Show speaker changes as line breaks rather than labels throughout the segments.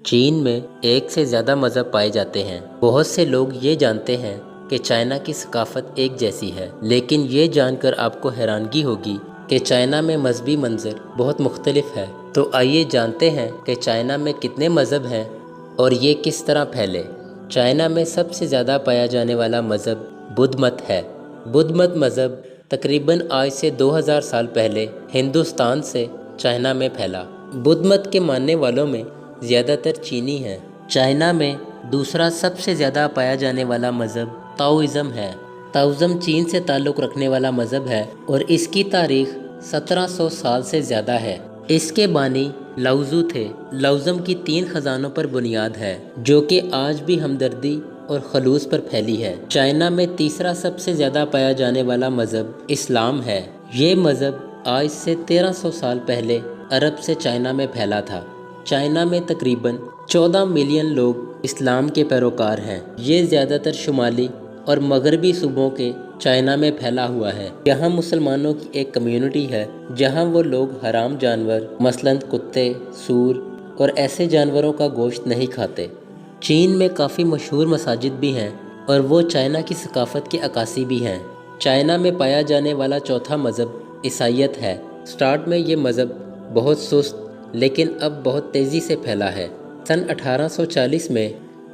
چین میں ایک سے زیادہ مذہب پائے جاتے ہیں۔ بہت سے لوگ یہ جانتے ہیں کہ چائنا کی ثقافت ایک جیسی ہے، لیکن یہ جان کر آپ کو حیرانگی ہوگی کہ چائنا میں مذہبی منظر بہت مختلف ہے۔ تو آئیے جانتے ہیں کہ چائنا میں کتنے مذہب ہیں اور یہ کس طرح پھیلے۔ چائنا میں سب سے زیادہ پایا جانے والا مذہب بدھ مت ہے۔ بدھ مت مذہب تقریباً آج سے 2000 سال پہلے ہندوستان سے چائنا میں پھیلا۔ بدھ مت کے ماننے والوں میں زیادہ تر چینی ہیں۔ چائنا میں دوسرا سب سے زیادہ پایا جانے والا مذہب تاؤزم ہے۔ تاؤزم چین سے تعلق رکھنے والا مذہب ہے اور اس کی تاریخ 1700 سال سے زیادہ ہے۔ اس کے بانی لاؤزو تھے۔ لاؤزم کی 3 خزانوں پر بنیاد ہے جو کہ آج بھی ہمدردی اور خلوص پر پھیلی ہے۔ چائنا میں تیسرا سب سے زیادہ پایا جانے والا مذہب اسلام ہے۔ یہ مذہب آج سے 1300 سال پہلے عرب سے چائنا میں پھیلا تھا۔ چائنا میں تقریباً 14 ملین لوگ اسلام کے پیروکار ہیں۔ یہ زیادہ تر شمالی اور مغربی صوبوں کے چائنا میں پھیلا ہوا ہے۔ یہاں مسلمانوں کی ایک کمیونٹی ہے جہاں وہ لوگ حرام جانور مثلاً کتے، سور اور ایسے جانوروں کا گوشت نہیں کھاتے۔ چین میں کافی مشہور مساجد بھی ہیں اور وہ چائنا کی ثقافت کے عکاسی بھی ہیں۔ چائنا میں پایا جانے والا چوتھا مذہب عیسائیت ہے۔ سٹارٹ میں یہ مذہب بہت سست لیکن اب بہت تیزی سے پھیلا ہے۔ سن 1840 میں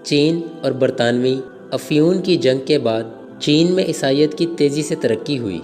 چین اور برطانوی افیون کی جنگ کے بعد چین میں عیسائیت کی تیزی سے ترقی ہوئی۔